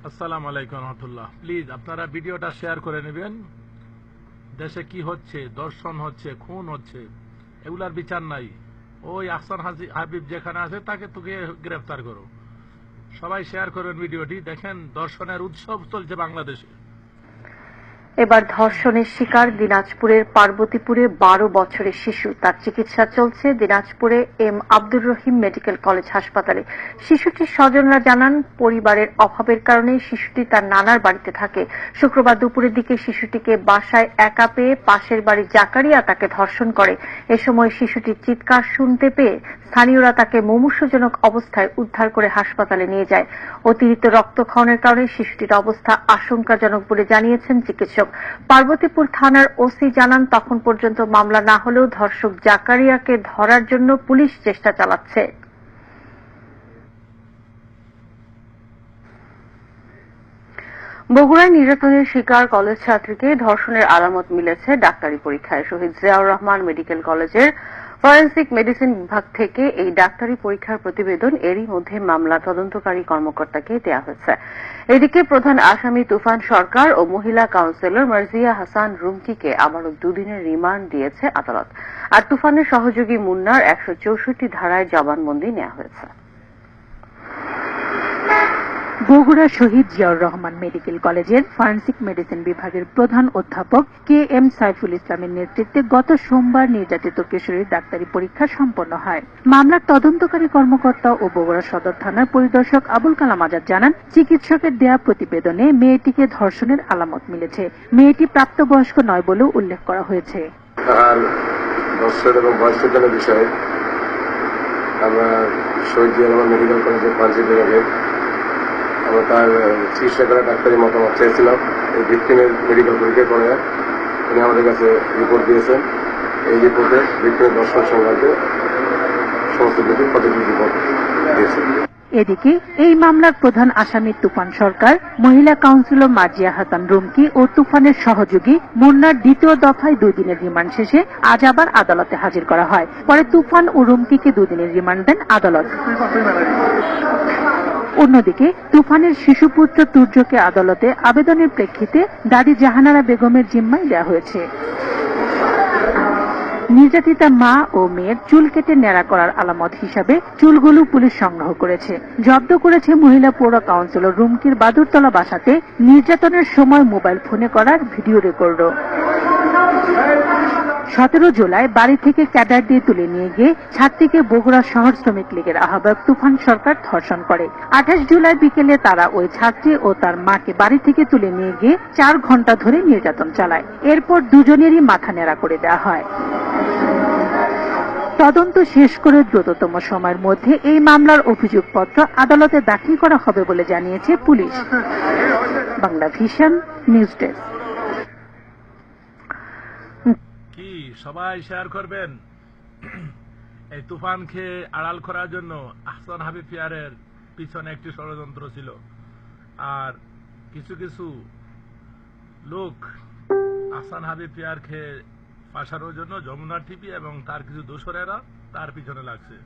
আসসালামু আলাইকুম রহমতুল্লাহ। প্লিজ আপনারা ভিডিওটা শেয়ার করে নেবেন। দেশে কি হচ্ছে, দর্শন হচ্ছে, খুন হচ্ছে, এগুলার বিচার নাই। ওই আহসান হাবিব যেখানে আছে তাকে তোকে গ্রেফতার করো। সবাই শেয়ার করবেন ভিডিওটি। দেখেন দর্শনের উৎসব চলছে বাংলাদেশে। এবার ধর্ষণের শিকার দিনাজপুরের পার্বতীপুরে 12 বছরের শিশু। তার চিকিৎসা চলছে দিনাজপুরে M Abdur Rahim medical college হাসপাতালে। শিশুটির স্বজনরা জানান, পরিবারের অভাবের কারণে শিশুটি তার নানার বাড়িতে থাকে। শুক্রবার দুপুরের দিকে শিশুটিকে বাসায় একা পেয়ে পাশের বাড়ির জাকারিয়া তাকে ধর্ষণ করে। এ সময় শিশুটির চিৎকার শুনতে পেয়ে স্থানীয়রা তাকে মুমূর্ষুজনক অবস্থায় উদ্ধার করে হাসপাতালে নিয়ে যায়। অতিরিক্ত রক্তক্ষরণের কারণে শিশুটির অবস্থা আশঙ্কাজনক বলে জানিয়েছেন চিকিৎসক। পার্বতীপুর থানার ওসি জানান, তখন পর্যন্ত মামলা না হলেও ধর্ষক জাকারিয়াকে ধরার জন্য পুলিশ চেষ্টা চালাচ্ছে। বগুড়ায় নির্যাতনের শিকার কলেজ ছাত্রীকে ধর্ষণের আলামত মিলেছে ডাক্তারি পরীক্ষায়। শহীদ জিয়াউর রহমান মেডিকেল কলেজের ফরেনসিক মেডিসিন বিভাগ থেকে এই ডাক্তারি পরীক্ষার প্রতিবেদন এরই মধ্যে মামলা তদন্তকারী কর্মকর্তাকে দেওয়া হয়েছে। এদিকে প্রধান আসামি তুফান সরকার ও মহিলা কাউন্সিলর মার্জিয়া হাসান রুমকিকে আবারও 2 দিনের রিমান্ড দিয়েছে আদালত। আর তুফানের সহযোগী মুন্নার 164 ধারায় জবানবন্দি নেওয়া হয়েছে। বগুড়া শহীদ জিয়াউর রহমান মেডিকেল কলেজের ফরেনসিক মেডিসিন বিভাগের প্রধান অধ্যাপক কে এম সাইফুল ইসলামের নেতৃত্বে গত সোমবার নির্যাতিত কিশোরীর ডাক্তারি পরীক্ষা সম্পন্ন হয়। মামলার তদন্তকারী কর্মকর্তা ও বগুড়া সদর থানার পরিদর্শক আবুল কালাম আজাদ জানান, চিকিৎসকের দেয়া প্রতিবেদনে মেয়েটিকে ধর্ষণের আলামত মিলেছে। মেয়েটি প্রাপ্তবয়স্ক নয় বলেও উল্লেখ করা হয়েছে। আমরা শহীদ জিয়াউর রহমান মেডিকেল কলেজের ফরেনসিক বিভাগের আমরা তার চিকিৎসা করা ডাক্তারি মতামত চেয়েছিলাম। এই ভিক্টিমের মেডিকেল পরীক্ষা করে উনি আমাদের কাছে রিপোর্ট দিয়েছেন। এই রিপোর্টে ভিক্টিমের দর্শন সংক্রান্তে সমস্ত কিছু পজিটিভ রিপোর্ট দিয়েছেন। এদিকে এই মামলার প্রধান আসামি তুফান সরকার, মহিলা কাউন্সিলর মার্জিয়া হাসান রুমকি ও তুফানের সহযোগী মুন্নার দ্বিতীয় দফায় 2 দিনের রিমান্ড শেষে আজ আবার আদালতে হাজির করা হয়। পরে তুফান ও রুমকিকে 2 দিনের রিমান্ড দেন আদালত। অন্যদিকে তুফানের শিশুপুত্র তুর্যকে আদালতে আবেদনের প্রেক্ষিতে দাদি জাহানারা বেগমের জিম্মায় দেওয়া হয়েছে। নির্যাতিতা মা ও মেয়ের চুল কেটে ন্যাড়া করার আলামত হিসাবে চুলগুলো পুলিশ সংগ্রহ করেছে। জব্দ করেছে মহিলা পৌর কাউন্সিলর রুমকির বাদুরতলা বাসাতে নির্যাতনের সময় মোবাইল ফোনে করার ভিডিও রেকর্ডও। 17 জুলাই বাড়ি থেকে ক্যাডার দিয়ে তুলে নিয়ে গিয়ে ছাত্রীকে বগুড়া শহর শ্রমিক লীগের আহ্বায়ক তুফান সরকার ধর্ষণ করে। 28 জুলাই বিকেলে তারা ওই ছাত্রী ও তার মাকে বাড়ি থেকে তুলে নিয়ে গিয়ে 4 ঘন্টা ধরে নির্যাতন চালায়। এরপর দুজনেরই মাথা ন্যাড়া করে দেওয়া হয়। তদন্ত শেষ করে দ্রুততম সময়ের মধ্যে এই মামলার অভিযোগপত্র আদালতে দাখিল করা হবে বলে জানিয়েছে police. Bangla vision news desk. কি সবাই শেয়ার করবেন। এই তুফানকে আড়াল করার জন্য আহসান হাবিব পিয়ারের পিছনে একটি ষড়যন্ত্র ছিল। আর কিছু কিছু লোক আহসান হাবিব পিয়ারকে ফাঁসানোর জন্য যমুনা টিভি এবং তার কিছু দোসরেরা তার পিছনে লাগছে।